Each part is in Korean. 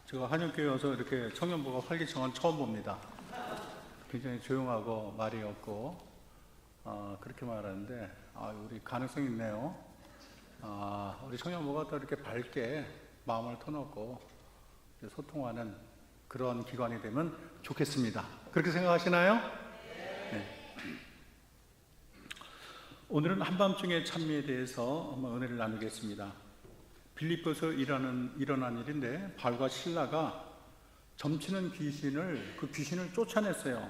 제가 한영교회 와서 이렇게 청년부가 활기찬 건 처음 봅니다. 굉장히 조용하고 말이 없고 그렇게 말하는데 우리 가능성이 있네요. 우리 청년부가 또 이렇게 밝게 마음을 터놓고 소통하는 그런 기관이 되면 좋겠습니다. 그렇게 생각하시나요? 네. 오늘은 한밤중의 찬미에 대해서 한번 은혜를 나누겠습니다. 빌립보에서 일어난 일인데 바울과 실라가 점치는 그 귀신을 쫓아냈어요.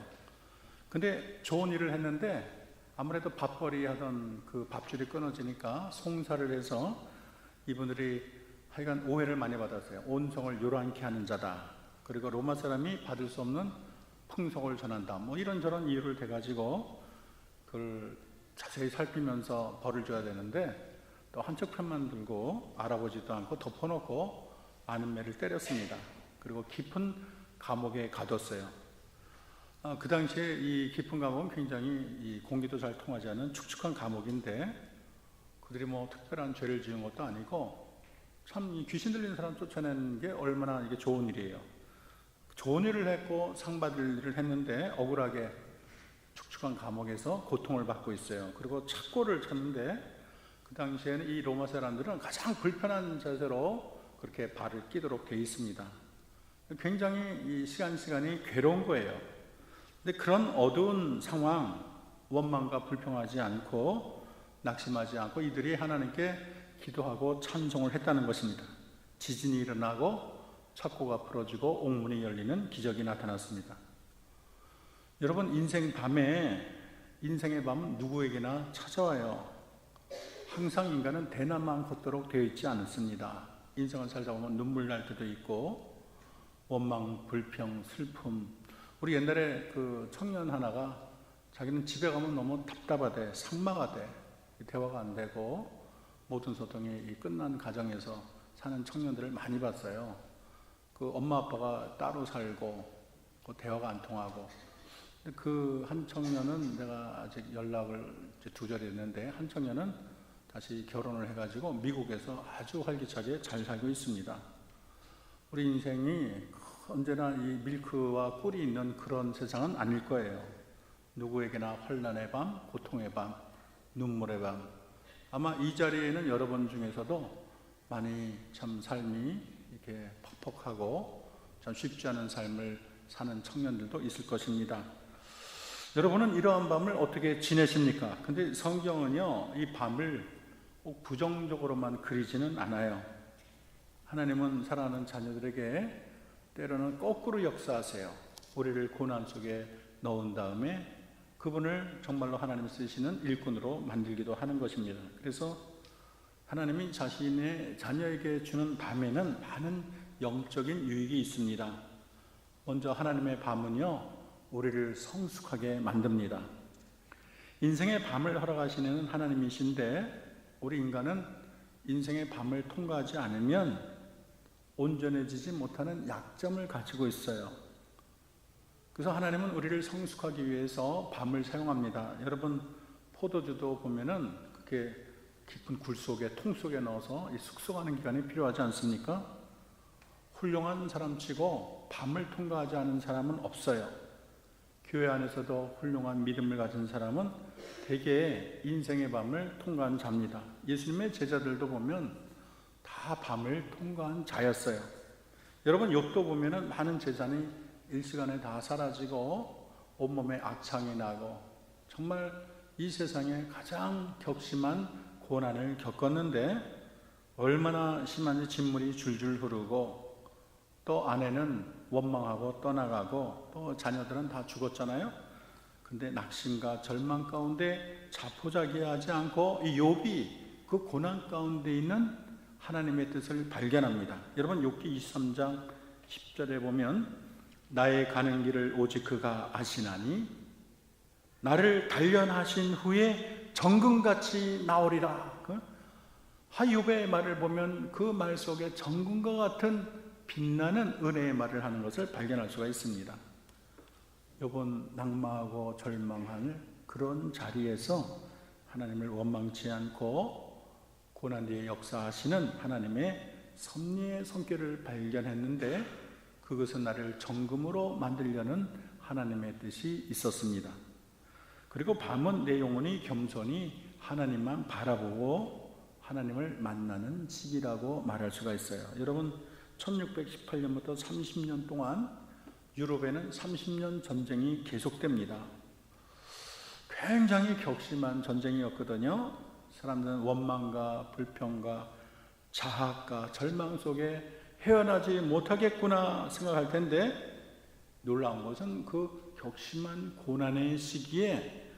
근데 좋은 일을 했는데 아무래도 밥벌이 하던 그 밥줄이 끊어지니까 송사를 해서 이분들이 하여간 오해를 많이 받았어요. 온성을 요란케 하는 자다. 그리고 로마 사람이 받을 수 없는 풍속을 전한다. 뭐 이런저런 이유를 대가지고 그걸 자세히 살피면서 벌을 줘야 되는데 또 한쪽 편만 들고 알아보지도 않고 덮어놓고 아는 매를 때렸습니다. 그리고 깊은 감옥에 가뒀어요. 그 당시에 이 깊은 감옥은 굉장히 이 공기도 잘 통하지 않은 축축한 감옥인데 그들이 뭐 특별한 죄를 지은 것도 아니고 참 이 귀신 들린 사람 쫓아내는 게 얼마나 이게 좋은 일이에요. 좋은 일을 했고 상 받을 일을 했는데 억울하게 축축한 감옥에서 고통을 받고 있어요. 그리고 착고를 쳤는데 그 당시에는 이 로마 사람들은 가장 불편한 자세로 그렇게 발을 끼도록 되어 있습니다. 굉장히 이 시간이 괴로운 거예요. 근데 그런 어두운 상황, 원망과 불평하지 않고 낙심하지 않고 이들이 하나님께 기도하고 찬송을 했다는 것입니다. 지진이 일어나고 착고가 풀어지고 옥문이 열리는 기적이 나타났습니다. 여러분, 인생의 밤은 누구에게나 찾아와요. 항상 인간은 대나만 걷도록 되어 있지 않습니다. 인생을 살다 보면 눈물 날 때도 있고 원망, 불평, 슬픔. 우리 옛날에 그 청년 하나가 자기는 집에 가면 너무 답답하대, 삭막하대, 대화가 안 되고 모든 소통이 끝난 가정에서 사는 청년들을 많이 봤어요. 그 엄마 아빠가 따로 살고 그 대화가 안 통하고. 그 한 청년은 내가 아직 연락을 두절했는데 한 청년은 다시 결혼을 해가지고 미국에서 아주 활기차게 잘 살고 있습니다. 우리 인생이 언제나 이 밀크와 꿀이 있는 그런 세상은 아닐 거예요. 누구에게나 환난의 밤, 고통의 밤, 눈물의 밤. 아마 이 자리에는 여러분 중에서도 많이 참 삶이 이렇게 퍽퍽하고 참 쉽지 않은 삶을 사는 청년들도 있을 것입니다. 여러분은 이러한 밤을 어떻게 지내십니까? 근데 성경은요, 이 밤을 꼭 부정적으로만 그리지는 않아요. 하나님은 사랑하는 자녀들에게 때로는 거꾸로 역사하세요. 우리를 고난 속에 넣은 다음에 그분을 정말로 하나님 쓰시는 일꾼으로 만들기도 하는 것입니다. 그래서 하나님이 자신의 자녀에게 주는 밤에는 많은 영적인 유익이 있습니다. 먼저 하나님의 밤은요, 우리를 성숙하게 만듭니다. 인생의 밤을 허락하시는 하나님이신데 우리 인간은 인생의 밤을 통과하지 않으면 온전해지지 못하는 약점을 가지고 있어요. 그래서 하나님은 우리를 성숙하기 위해서 밤을 사용합니다. 여러분, 포도주도 보면은 그렇게 깊은 굴 속에, 통 속에 넣어서 숙성하는 기간이 필요하지 않습니까? 훌륭한 사람치고 밤을 통과하지 않은 사람은 없어요. 교회 안에서도 훌륭한 믿음을 가진 사람은 대개 인생의 밤을 통과한 자입니다. 예수님의 제자들도 보면 다 밤을 통과한 자였어요. 여러분, 욥도 보면은 많은 재산이 일시간에 다 사라지고 온몸에 악창이 나고 정말 이 세상에 가장 격심한 고난을 겪었는데 얼마나 심한지 진물이 줄줄 흐르고 또 아내는 원망하고 떠나가고 또 자녀들은 다 죽었잖아요. 근데 낙심과 절망 가운데 자포자기하지 않고 이 욥이 그 고난 가운데 있는 하나님의 뜻을 발견합니다. 여러분, 욥기 23장 10절에 보면 나의 가는 길을 오직 그가 아시나니 나를 단련하신 후에 정금같이 나오리라. 욥의 말을 보면 그 말 속에 정금과 같은 빛나는 은혜의 말을 하는 것을 발견할 수가 있습니다. 이번 낙마하고 절망할 그런 자리에서 하나님을 원망치 않고 고난 뒤에 역사하시는 하나님의 섭리의 손길을 발견했는데, 그것은 나를 정금으로 만들려는 하나님의 뜻이 있었습니다. 그리고 밤은 내 영혼이 겸손히 하나님만 바라보고 하나님을 만나는 시기라고 말할 수가 있어요. 여러분, 1618년부터 30년 동안 유럽에는 30년 전쟁이 계속됩니다. 굉장히 격심한 전쟁이었거든요. 사람들은 원망과 불평과 자학과 절망 속에 헤어나지 못하겠구나 생각할 텐데, 놀라운 것은 그 격심한 고난의 시기에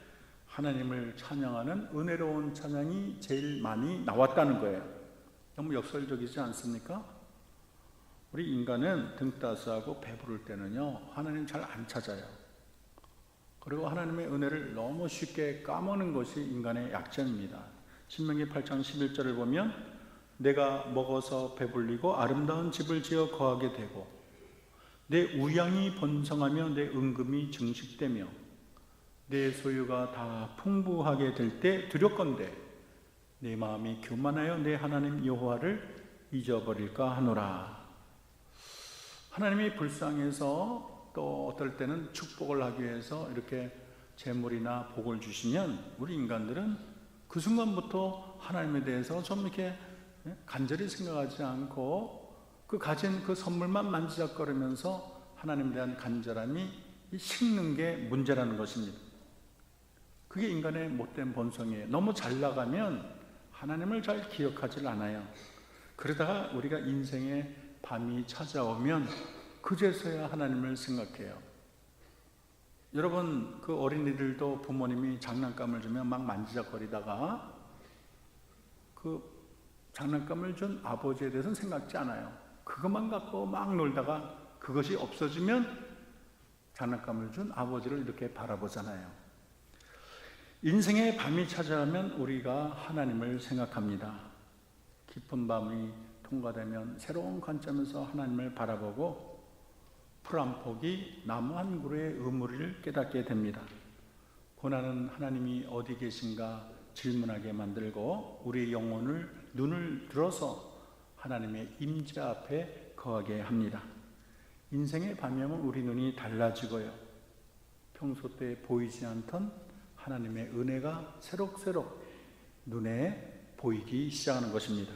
하나님을 찬양하는 은혜로운 찬양이 제일 많이 나왔다는 거예요. 너무 역설적이지 않습니까? 우리 인간은 등 따스하고 배부를 때는요, 하나님 잘 안 찾아요. 그리고 하나님의 은혜를 너무 쉽게 까먹는 것이 인간의 약점입니다. 신명기 8장 11절을 보면 내가 먹어서 배불리고 아름다운 집을 지어 거하게 되고 내 우양이 번성하며 내 은금이 증식되며 내 소유가 다 풍부하게 될 때 두렵건대 내 마음이 교만하여 내 하나님 여호와를 잊어버릴까 하노라. 하나님이 불쌍해서 또 어떨 때는 축복을 하기 위해서 이렇게 재물이나 복을 주시면 우리 인간들은 그 순간부터 하나님에 대해서 좀 이렇게 간절히 생각하지 않고 그 가진 그 선물만 만지작거리면서 하나님에 대한 간절함이 식는 게 문제라는 것입니다. 그게 인간의 못된 본성이에요. 너무 잘 나가면 하나님을 잘 기억하지 않아요. 그러다가 우리가 인생의 밤이 찾아오면 그제서야 하나님을 생각해요. 여러분, 그 어린이들도 부모님이 장난감을 주면 막 만지작거리다가 그 장난감을 준 아버지에 대해서는 생각지 않아요. 그것만 갖고 막 놀다가 그것이 없어지면 장난감을 준 아버지를 이렇게 바라보잖아요. 인생의 밤이 찾아오면 우리가 하나님을 생각합니다. 깊은 밤이 통과되면 새로운 관점에서 하나님을 바라보고 풀 한 폭이 나무 한 그루의 의무를 깨닫게 됩니다. 고난은 하나님이 어디 계신가 질문하게 만들고 우리 영혼을 눈을 들어서 하나님의 임재 앞에 거하게 합니다. 인생의 밤이면 우리 눈이 달라지고요. 평소 때 보이지 않던 하나님의 은혜가 새록새록 눈에 보이기 시작하는 것입니다.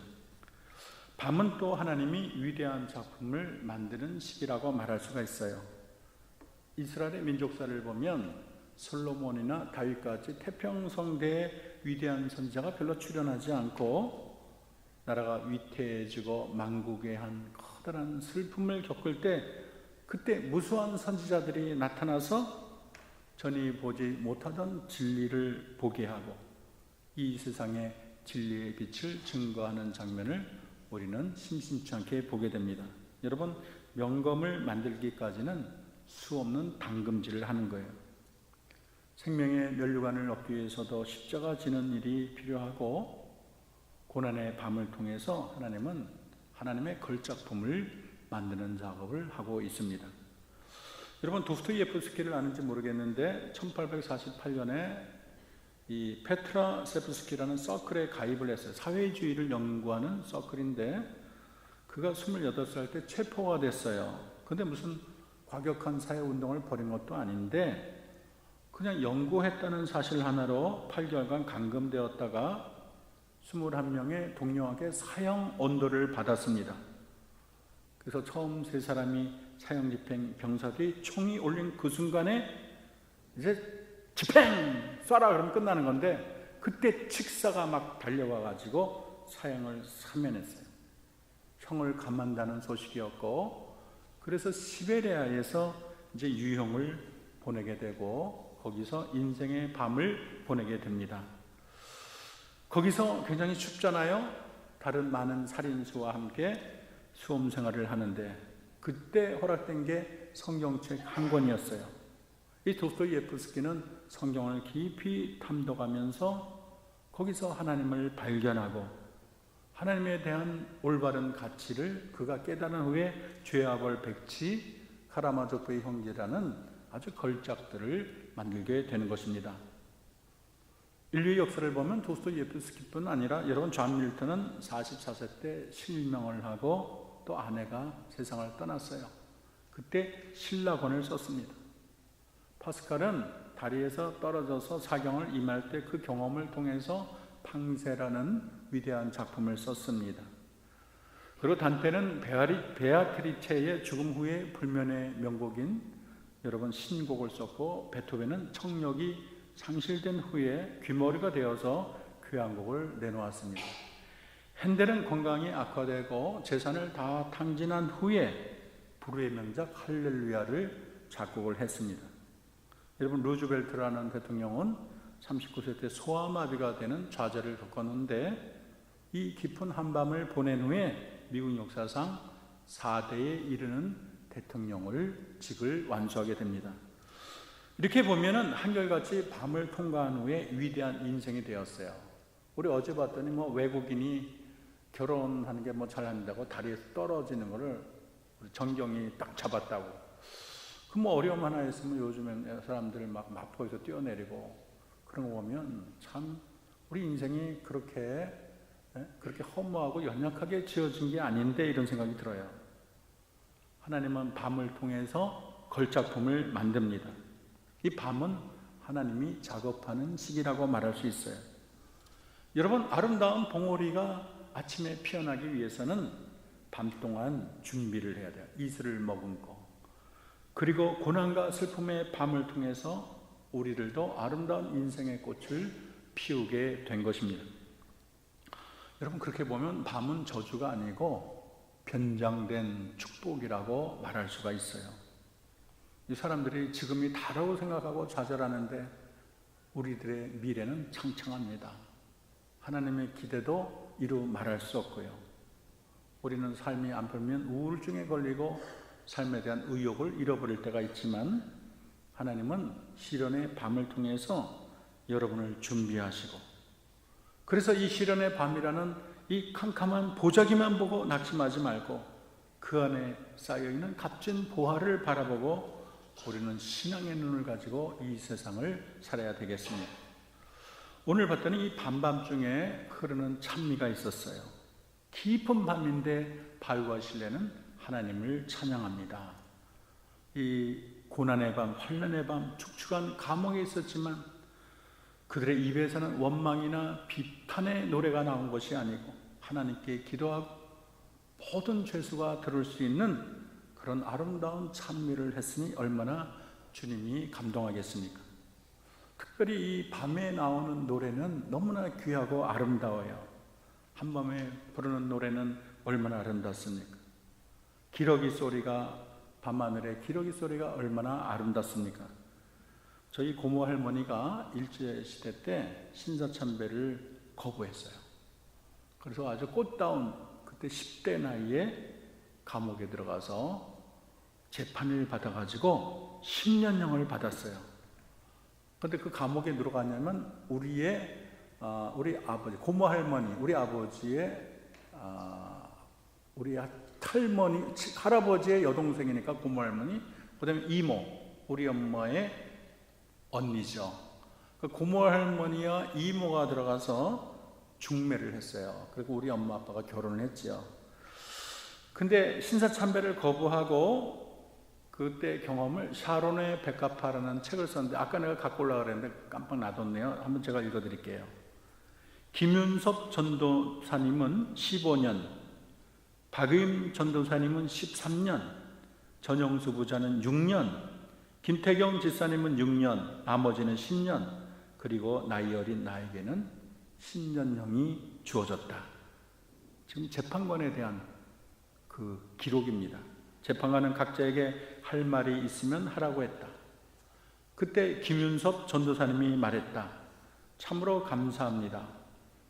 밤은 또 하나님이 위대한 작품을 만드는 시기라고 말할 수가 있어요. 이스라엘의 민족사를 보면 솔로몬이나 다윗까지 태평성대의 위대한 선지자가 별로 출현하지 않고 나라가 위태해지고 망국의 한 커다란 슬픔을 겪을 때 그때 무수한 선지자들이 나타나서 전이 보지 못하던 진리를 보게 하고 이 세상의 진리의 빛을 증거하는 장면을 우리는 심심치 않게 보게 됩니다. 여러분, 명검을 만들기까지는 수없는 당금질을 하는 거예요. 생명의 면류관을 얻기 위해서도 십자가 지는 일이 필요하고 고난의 밤을 통해서 하나님은 하나님의 걸작품을 만드는 작업을 하고 있습니다. 여러분, 도스토예프스키를 아는지 모르겠는데 1848년에 이 페트라세프스키라는 서클에 가입을 했어요. 사회주의를 연구하는 서클인데 그가 28살 때 체포가 됐어요. 근데 무슨 과격한 사회운동을 벌인 것도 아닌데 그냥 연구했다는 사실 하나로 8개월간 감금되었다가 21명의 동료에게 사형 언도를 받았습니다. 그래서 처음 세 사람이 사형집행 병사들이 총이 올린 그 순간에 이제 집행! 쏴라 그러면 끝나는 건데 그때 칙사가 막 달려와 가지고 사형을 사면했어요. 형을 감한다는 소식이었고 그래서 시베리아에서 이제 유형을 보내게 되고 거기서 인생의 밤을 보내게 됩니다. 거기서 굉장히 춥잖아요. 다른 많은 살인수와 함께 수험 생활을 하는데 그때 허락된 게 성경책 한 권이었어요. 이 도스토예프스키는 성경을 깊이 탐독하면서 거기서 하나님을 발견하고 하나님에 대한 올바른 가치를 그가 깨달은 후에 죄와 벌 백치 카라마조프의 형제라는 아주 걸작들을 만들게 되는 것입니다. 인류의 역사를 보면 도스토옙스키뿐 아니라 여러분 존 밀턴은 44세 때 실명을 하고 또 아내가 세상을 떠났어요. 그때 신라권을 썼습니다. 파스칼은 다리에서 떨어져서 사경을 임할 때 그 경험을 통해서 팡세라는 위대한 작품을 썼습니다. 그리고 단테는 베아트리체의 죽음 후에 불면의 명곡인 여러분 신곡을 썼고, 베토벤은 청력이 상실된 후에 귀머리가 되어서 교향곡을 내놓았습니다. 핸델은 건강이 악화되고 재산을 다 탕진한 후에 불후의 명작 할렐루야를 작곡을 했습니다. 여러분 루즈벨트라는 대통령은 39세 때 소아마비가 되는 좌절을 겪었는데 이 깊은 한밤을 보낸 후에 미국 역사상 4대에 이르는 대통령을 직을 완수하게 됩니다. 이렇게 보면은 한결같이 밤을 통과한 후에 위대한 인생이 되었어요. 우리 어제 봤더니 뭐 외국인이 결혼하는 게 뭐 잘한다고 다리에서 떨어지는 거를 정경이 딱 잡았다고. 그 뭐 어려움 하나 있으면 요즘엔 사람들 막 마포에서 뛰어내리고 그런 거 보면 참 우리 인생이 그렇게 허무하고 연약하게 지어진 게 아닌데 이런 생각이 들어요. 하나님은 밤을 통해서 걸작품을 만듭니다. 이 밤은 하나님이 작업하는 시기라고 말할 수 있어요. 여러분 아름다운 봉오리가 아침에 피어나기 위해서는 밤 동안 준비를 해야 돼요. 이슬을 머금고. 그리고 고난과 슬픔의 밤을 통해서 우리들도 아름다운 인생의 꽃을 피우게 된 것입니다. 여러분 그렇게 보면 밤은 저주가 아니고 변장된 축복이라고 말할 수가 있어요. 이 사람들이 지금이 다라고 생각하고 좌절하는데 우리들의 미래는 창창합니다. 하나님의 기대도 이루 말할 수 없고요. 우리는 삶이 안 풀면 우울증에 걸리고 삶에 대한 의욕을 잃어버릴 때가 있지만 하나님은 시련의 밤을 통해서 여러분을 준비하시고, 그래서 이 시련의 밤이라는 이 캄캄한 보자기만 보고 낙심하지 말고 그 안에 쌓여있는 값진 보화를 바라보고 우리는 신앙의 눈을 가지고 이 세상을 살아야 되겠습니다. 오늘 봤더니 이 밤밤중에 흐르는 찬미가 있었어요. 깊은 밤인데 바울과 실레는 하나님을 찬양합니다. 이 고난의 밤, 환난의 밤, 축축한 감옥에 있었지만 그들의 입에서는 원망이나 비탄의 노래가 나온 것이 아니고 하나님께 기도하고 모든 죄수가 들을 수 있는 그런 아름다운 찬미를 했으니 얼마나 주님이 감동하겠습니까? 특별히 이 밤에 나오는 노래는 너무나 귀하고 아름다워요. 한밤에 부르는 노래는 얼마나 아름답습니까? 기러기 소리가, 밤하늘의 기러기 소리가 얼마나 아름답습니까? 저희 고모 할머니가 일제시대 때 신사참배를 거부했어요. 그래서 아주 꽃다운 그때 10대 나이에 감옥에 들어가서 재판을 받아가지고 10년형을 받았어요. 그런데 그 감옥에 누가 갔냐면 우리 아버지, 고모 할머니, 우리 아버지의 우리 탈머니, 할아버지의 여동생이니까 고모 할머니, 그 다음에 이모, 우리 엄마의 언니죠. 그 고모 할머니와 이모가 들어가서 중매를 했어요. 그리고 우리 엄마 아빠가 결혼을 했죠. 근데 신사참배를 거부하고 그때 경험을 샤론의 백합화라는 책을 썼는데 아까 내가 갖고 올라가 그랬는데 깜빡 놔뒀네요. 한번 제가 읽어드릴게요. 김윤섭 전도사님은 15년, 박의임 전도사님은 13년, 전영수 부자는 6년, 김태경 지사님은 6년, 나머지는 10년, 그리고 나이 어린 나에게는 10년형이 주어졌다. 지금 재판관에 대한 그 기록입니다. 재판관은 각자에게 할 말이 있으면 하라고 했다. 그때 김윤섭 전도사님이 말했다. 참으로 감사합니다.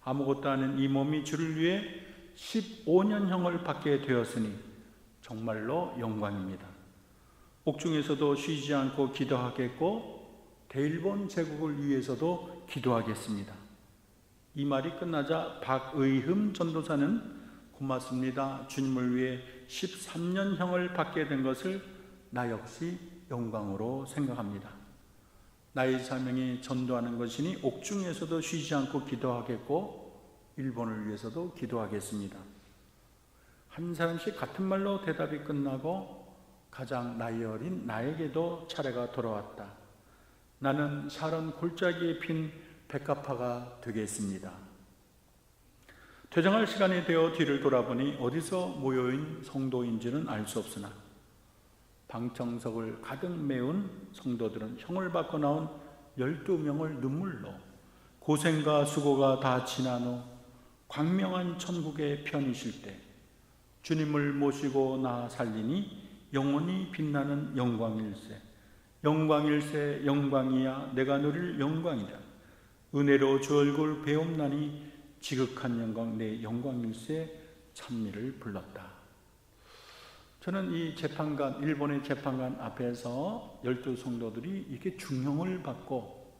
아무것도 아닌 이 몸이 주를 위해 15년형을 받게 되었으니 정말로 영광입니다. 옥중에서도 쉬지 않고 기도하겠고 대일본 제국을 위해서도 기도하겠습니다. 이 말이 끝나자 박의흠 전도사는 고맙습니다. 주님을 위해 13년형을 받게 된 것을 나 역시 영광으로 생각합니다. 나의 사명이 전도하는 것이니 옥중에서도 쉬지 않고 기도하겠고 일본을 위해서도 기도하겠습니다. 한 사람씩 같은 말로 대답이 끝나고 가장 나이 어린 나에게도 차례가 돌아왔다. 나는 샤론 골짜기에 핀 백합화가 되겠습니다. 퇴장할 시간이 되어 뒤를 돌아보니 어디서 모여인 성도인지는 알 수 없으나 방청석을 가득 메운 성도들은 형을 받고 나온 12명을 눈물로 고생과 수고가 다 지난 후 광명한 천국에 편이실 때 주님을 모시고 나 살리니 영원히 빛나는 영광일세. 영광일세 영광이야 내가 누릴 영광이라. 은혜로 주 얼굴 배움나니 지극한 영광 내 영광일세 찬미를 불렀다. 저는 이 재판관, 일본의 재판관 앞에서 12성도들이 이렇게 중형을 받고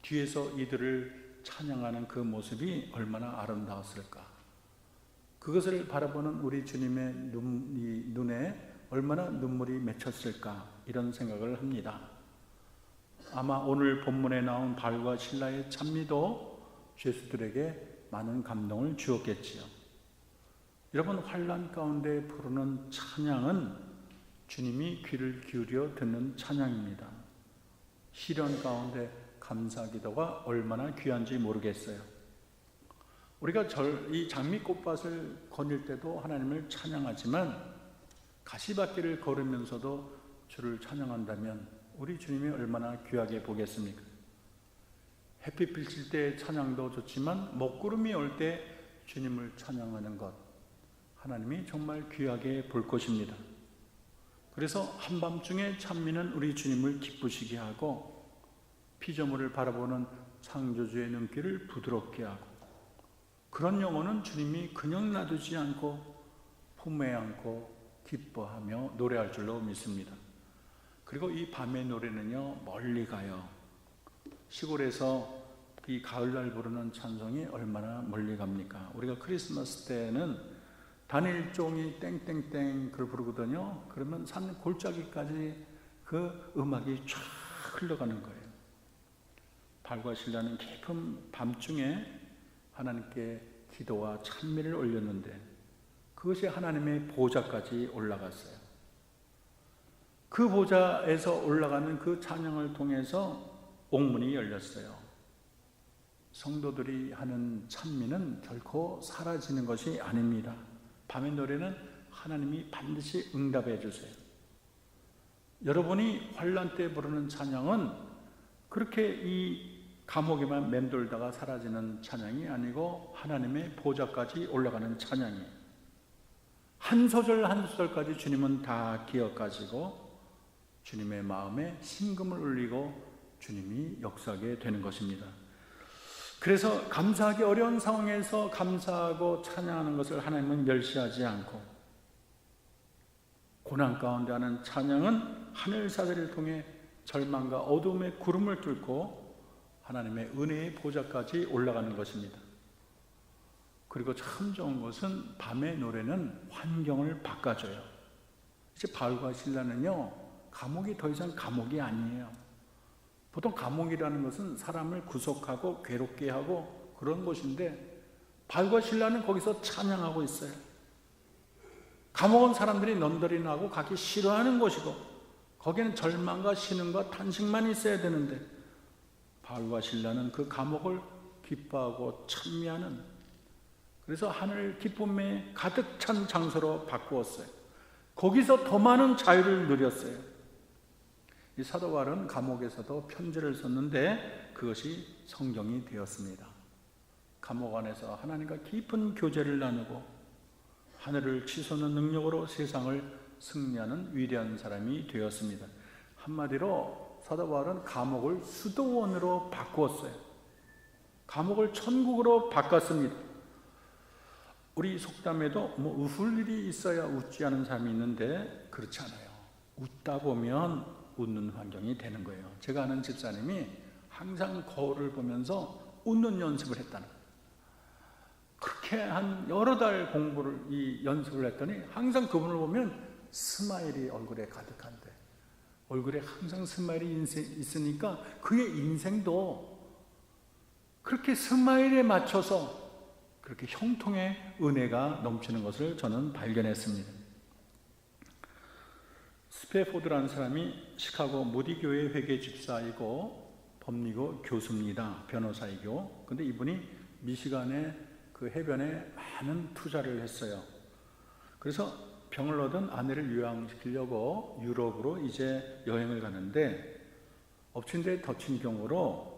뒤에서 이들을 찬양하는 그 모습이 얼마나 아름다웠을까. 그것을 바라보는 우리 주님의 눈에 얼마나 눈물이 맺혔을까, 이런 생각을 합니다. 아마 오늘 본문에 나온 발과 실라의 찬미도 죄수들에게 많은 감동을 주었겠지요. 여러분, 환난 가운데 부르는 찬양은 주님이 귀를 기울여 듣는 찬양입니다. 시련 가운데 감사 기도가 얼마나 귀한지 모르겠어요. 우리가 이 장미꽃밭을 거닐 때도 하나님을 찬양하지만 가시밭길을 걸으면서도 주를 찬양한다면 우리 주님이 얼마나 귀하게 보겠습니까? 햇빛 비칠 때 찬양도 좋지만 먹구름이 올 때 주님을 찬양하는 것, 하나님이 정말 귀하게 볼 것입니다. 그래서 한밤중에 찬미는 우리 주님을 기쁘시게 하고 피조물을 바라보는 창조주의 눈길을 부드럽게 하고, 그런 영혼은 주님이 그냥 놔두지 않고 품에 안고 기뻐하며 노래할 줄로 믿습니다. 그리고 이 밤의 노래는요, 멀리 가요. 시골에서 이 가을날 부르는 찬송이 얼마나 멀리 갑니까? 우리가 크리스마스 때는 단일종이 땡땡땡 그걸 부르거든요. 그러면 산 골짜기까지 그 음악이 쫙 흘러가는 거예요. 발과 실라는 깊은 밤중에 하나님께 기도와 찬미를 올렸는데 그것이 하나님의 보좌까지 올라갔어요. 그 보좌에서 올라가는 그 찬양을 통해서 옥문이 열렸어요. 성도들이 하는 찬미는 결코 사라지는 것이 아닙니다. 밤의 노래는 하나님이 반드시 응답해 주세요. 여러분이 환난 때 부르는 찬양은 그렇게 이 감옥에만 맴돌다가 사라지는 찬양이 아니고 하나님의 보좌까지 올라가는 찬양이에요. 한 소절 한 소절까지 주님은 다 기억하시고 주님의 마음에 심금을 울리고 주님이 역사하게 되는 것입니다. 그래서 감사하기 어려운 상황에서 감사하고 찬양하는 것을 하나님은 멸시하지 않고, 고난 가운데 하는 찬양은 하늘사대를 통해 절망과 어둠의 구름을 뚫고 하나님의 은혜의 보좌까지 올라가는 것입니다. 그리고 참 좋은 것은 밤의 노래는 환경을 바꿔줘요. 이제 바울과 실라는요, 감옥이 더 이상 감옥이 아니에요. 보통 감옥이라는 것은 사람을 구속하고 괴롭게 하고 그런 곳인데 바울과 실라는 거기서 찬양하고 있어요. 감옥은 사람들이 넌더리 나고 가기 싫어하는 곳이고 거기는 절망과 신음과 탄식만 있어야 되는데 바울과 실라는 그 감옥을 기뻐하고 찬미하는, 그래서 하늘 기쁨에 가득 찬 장소로 바꾸었어요. 거기서 더 많은 자유를 누렸어요. 이 사도 바울은 감옥에서도 편지를 썼는데 그것이 성경이 되었습니다. 감옥 안에서 하나님과 깊은 교제를 나누고 하늘을 치솟는 능력으로 세상을 승리하는 위대한 사람이 되었습니다. 한마디로 사도 바울은 감옥을 수도원으로 바꾸었어요. 감옥을 천국으로 바꿨습니다. 우리 속담에도 웃을 일이 있어야 웃지 않은 사람이 있는데 그렇지 않아요. 웃다 보면 웃는 환경이 되는 거예요. 제가 아는 집사님이 항상 거울을 보면서 웃는 연습을 했다는 거예요. 그렇게 한 여러 달 연습을 했더니 항상 그분을 보면 스마일이 얼굴에 가득한데 얼굴에 항상 스마일이 있으니까 그의 인생도 그렇게 스마일에 맞춰서 그렇게 형통의 은혜가 넘치는 것을 저는 발견했습니다. 스패포드라는 사람이 시카고 모디 교회 회계 집사이고 법리고 교수입니다. 변호사이고. 근데 이분이 미시간의 그 해변에 많은 투자를 했어요. 그래서 병을 얻은 아내를 유양시키려고 유럽으로 이제 여행을 가는데 엎친 데 덮친 경우로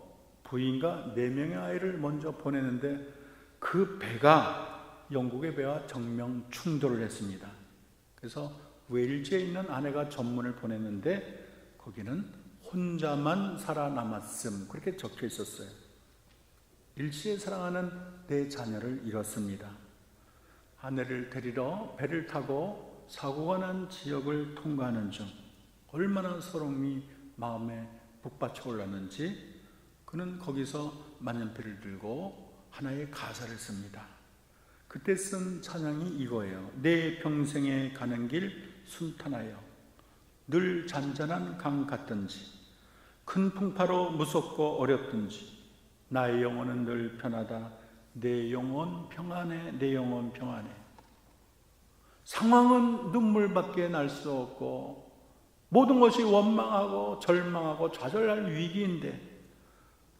부인과 4명의 아이를 먼저 보내는데 그 배가 영국의 배와 정면 충돌을 했습니다. 그래서 웨일즈에 있는 아내가 전문을 보냈는데 거기는 혼자만 살아남았음 그렇게 적혀 있었어요. 일시에 사랑하는 내 자녀를 잃었습니다. 아내를 데리러 배를 타고 사고가 난 지역을 통과하는 중 얼마나 서러움이 마음에 북받쳐 올랐는지 그는 거기서 만년필을 들고 하나의 가사를 씁니다. 그때 쓴 찬양이 이거예요. 내 평생에 가는 길 순탄하여 늘 잔잔한 강 같든지 큰 풍파로 무섭고 어렵든지 나의 영혼은 늘 편하다. 내 영혼 평안해. 내 영혼 평안해. 상황은 눈물밖에 날 수 없고 모든 것이 원망하고 절망하고 좌절할 위기인데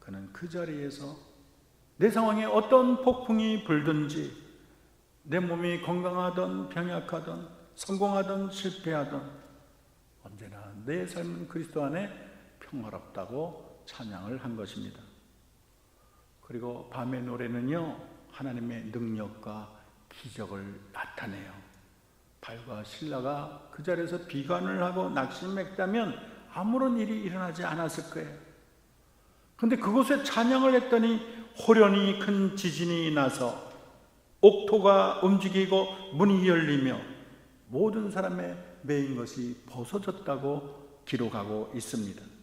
그는 그 자리에서 내 상황에 어떤 폭풍이 불든지 내 몸이 건강하든 병약하든 성공하든 실패하든 언제나 내 삶은 그리스도 안에 평화롭다고 찬양을 한 것입니다. 그리고 밤의 노래는요, 하나님의 능력과 기적을 나타내요. 발과 신라가 그 자리에서 비관을 하고 낙심했다면 아무런 일이 일어나지 않았을 거예요. 그런데 그곳에 찬양을 했더니 호련히 큰 지진이 나서 옥토가 움직이고 문이 열리며 모든 사람의 매인 것이 벗어졌다고 기록하고 있습니다.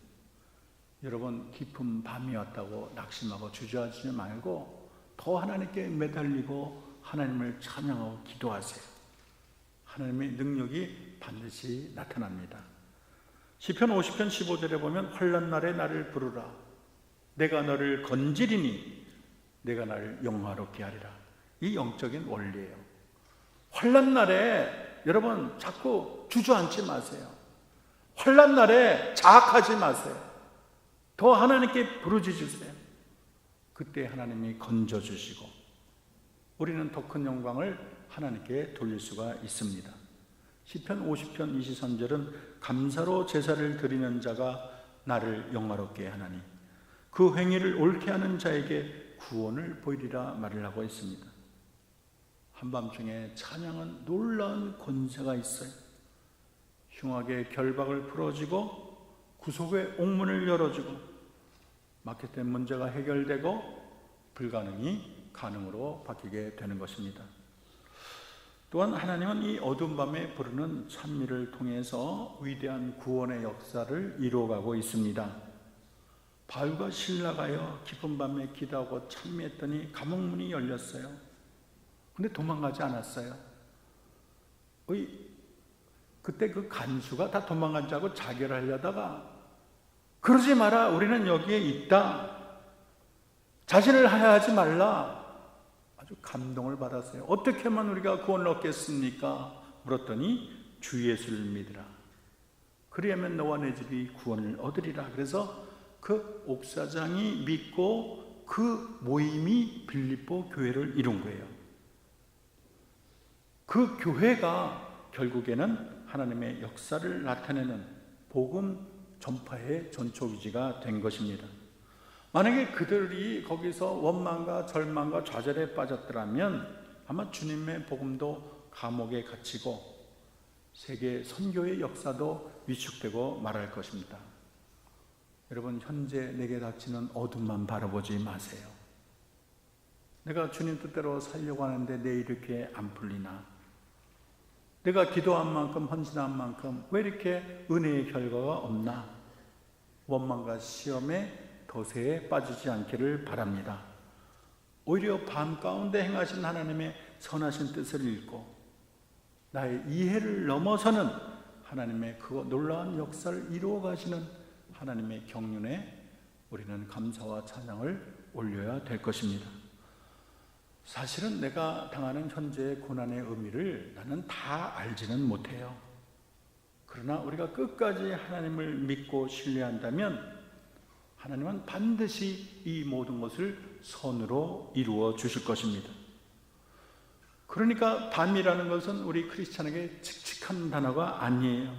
여러분, 깊은 밤이 왔다고 낙심하고 주저하지 말고 더 하나님께 매달리고 하나님을 찬양하고 기도하세요. 하나님의 능력이 반드시 나타납니다. 시편 50편 15절에 보면 환난 날에 나를 부르라. 내가 너를 건지리니 내가 나를 영화롭게 하리라. 이 영적인 원리예요. 환난 날에 여러분 자꾸 주저앉지 마세요. 환난 날에 자학하지 마세요. 더 하나님께 부르짖으세요. 그때 하나님이 건져주시고 우리는 더 큰 영광을 하나님께 돌릴 수가 있습니다. 시편 50편 23절은 감사로 제사를 드리는 자가 나를 영화롭게 하나니 그 행위를 옳게 하는 자에게 구원을 보이리라 말을 하고 있습니다. 한밤중에 찬양은 놀라운 권세가 있어요. 흉악의 결박을 풀어주고 구속의 옥문을 열어주고 막혔던 문제가 해결되고 불가능이 가능으로 바뀌게 되는 것입니다. 또한 하나님은 이 어두운 밤에 부르는 찬미를 통해서 위대한 구원의 역사를 이루어가고 있습니다. 바울과 실라가요 깊은 밤에 기도하고 찬미했더니 감옥문이 열렸어요. 근데 도망가지 않았어요. 그때 그 간수가 다 도망간 줄 알고 자결하려다가 그러지 마라, 우리는 여기에 있다, 자신을 하야하지 말라, 아주 감동을 받았어요. 어떻게 하면 우리가 구원을 얻겠습니까? 물었더니 주 예수를 믿으라. 그리하면 너와 내 집이 구원을 얻으리라. 그래서 그 옥사장이 믿고 그 모임이 빌립보 교회를 이룬 거예요. 그 교회가 결국에는 하나님의 역사를 나타내는 복음 전파의 전초기지가 된 것입니다. 만약에 그들이 거기서 원망과 절망과 좌절에 빠졌더라면 아마 주님의 복음도 감옥에 갇히고 세계 선교의 역사도 위축되고 말할 것입니다. 여러분, 현재 내게 닥치는 어둠만 바라보지 마세요. 내가 주님 뜻대로 살려고 하는데 내 이렇게 안 풀리나? 내가 기도한 만큼 헌신한 만큼 왜 이렇게 은혜의 결과가 없나? 원망과 시험에 도세에 빠지지 않기를 바랍니다. 오히려 밤 가운데 행하신 하나님의 선하신 뜻을 읽고 나의 이해를 넘어서는 하나님의 그 놀라운 역사를 이루어 가시는 하나님의 경륜에 우리는 감사와 찬양을 올려야 될 것입니다. 사실은 내가 당하는 현재의 고난의 의미를 나는 다 알지는 못해요. 그러나 우리가 끝까지 하나님을 믿고 신뢰한다면 하나님은 반드시 이 모든 것을 선으로 이루어 주실 것입니다. 그러니까 밤이라는 것은 우리 크리스찬에게 칙칙한 단어가 아니에요.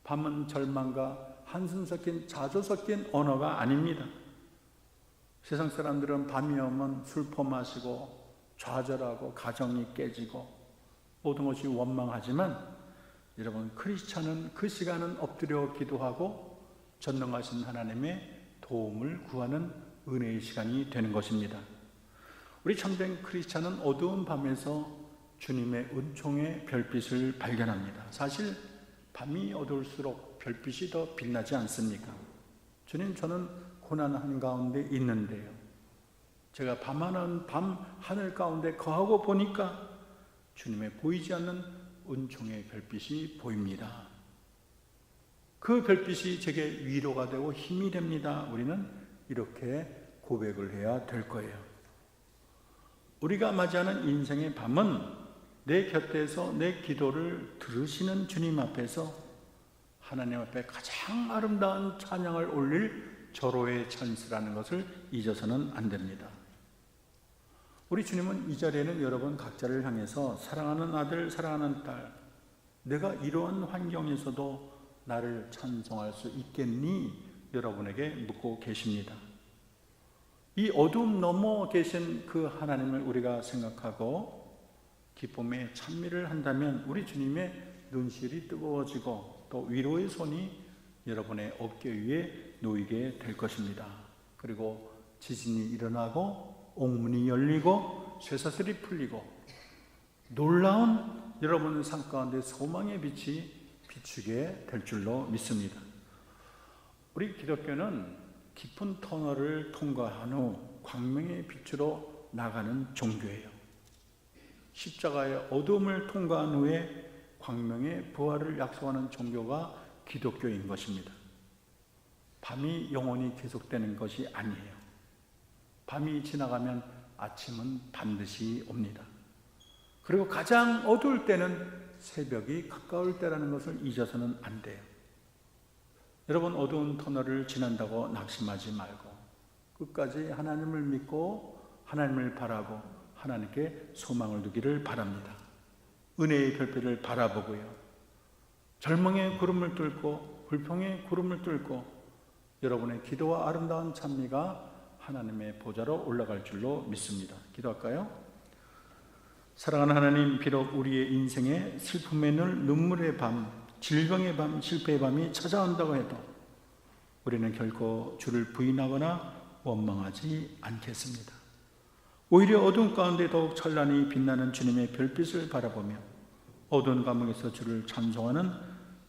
밤은 절망과 한숨 섞인 자조 섞인 언어가 아닙니다. 세상 사람들은 밤이 오면 술 퍼마시고 좌절하고 가정이 깨지고 모든 것이 원망하지만 여러분, 크리스찬은 그 시간은 엎드려 기도하고 전능하신 하나님의 도움을 구하는 은혜의 시간이 되는 것입니다. 우리 참된 크리스찬은 어두운 밤에서 주님의 은총의 별빛을 발견합니다. 사실 밤이 어두울수록 별빛이 더 빛나지 않습니까? 주님, 저는 고난 한가운데 있는데요, 제가 밤 하늘 가운데 거하고 보니까 주님의 보이지 않는 은총의 별빛이 보입니다. 그 별빛이 제게 위로가 되고 힘이 됩니다. 우리는 이렇게 고백을 해야 될 거예요. 우리가 맞이하는 인생의 밤은 내 곁에서 내 기도를 들으시는 주님 앞에서 하나님 앞에 가장 아름다운 찬양을 올릴 절호의 찬스라는 것을 잊어서는 안 됩니다. 우리 주님은 이 자리에는 여러분 각자를 향해서 사랑하는 아들, 사랑하는 딸, 내가 이러한 환경에서도 나를 찬송할 수 있겠니? 여러분에게 묻고 계십니다. 이 어둠 넘어 계신 그 하나님을 우리가 생각하고 기쁨에 찬미를 한다면 우리 주님의 눈실이 뜨거워지고 또 위로의 손이 여러분의 어깨 위에 놓이게 될 것입니다. 그리고 지진이 일어나고 옥문이 열리고 쇠사슬이 풀리고 놀라운 여러분의 삶 가운데 소망의 빛이 비추게 될 줄로 믿습니다. 우리 기독교는 깊은 터널을 통과한 후 광명의 빛으로 나가는 종교예요. 십자가의 어둠을 통과한 후에 광명의 부활을 약속하는 종교가 기독교인 것입니다. 밤이 영원히 계속되는 것이 아니에요. 밤이 지나가면 아침은 반드시 옵니다. 그리고 가장 어두울 때는 새벽이 가까울 때라는 것을 잊어서는 안 돼요. 여러분, 어두운 터널을 지난다고 낙심하지 말고 끝까지 하나님을 믿고 하나님을 바라고 하나님께 소망을 두기를 바랍니다. 은혜의 별빛을 바라보고요, 절망의 구름을 뚫고 불평의 구름을 뚫고 여러분의 기도와 아름다운 찬미가 하나님의 보좌로 올라갈 줄로 믿습니다. 기도할까요? 사랑하는 하나님, 비록 우리의 인생에 슬픔의 늘, 눈물의 밤, 질병의 밤, 실패의 밤이 찾아온다고 해도 우리는 결코 주를 부인하거나 원망하지 않겠습니다. 오히려 어두운 가운데 더욱 찬란히 빛나는 주님의 별빛을 바라보며 어두운 감옥에서 주를 찬송하는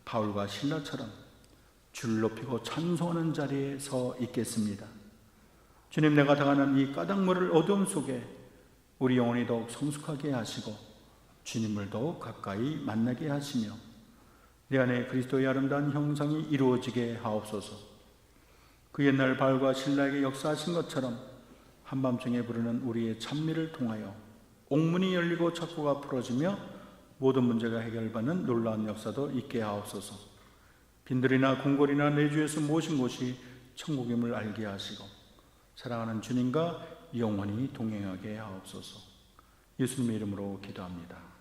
바울과 실라처럼 주를 높이고 찬송하는 자리에 서 있겠습니다. 주님, 내가 당하는 이 까닭물을 어두움 속에 우리 영혼이 더욱 성숙하게 하시고 주님을 더욱 가까이 만나게 하시며 내 안에 그리스도의 아름다운 형상이 이루어지게 하옵소서. 그 옛날 바울과 실라에게 역사하신 것처럼 한밤중에 부르는 우리의 찬미를 통하여 옥문이 열리고 착고가 풀어지며 모든 문제가 해결받는 놀라운 역사도 있게 하옵소서. 빈들이나 궁궐이나 내주에서 모신 곳이 천국임을 알게 하시고 사랑하는 주님과 영원히 동행하게 하옵소서. 예수님의 이름으로 기도합니다.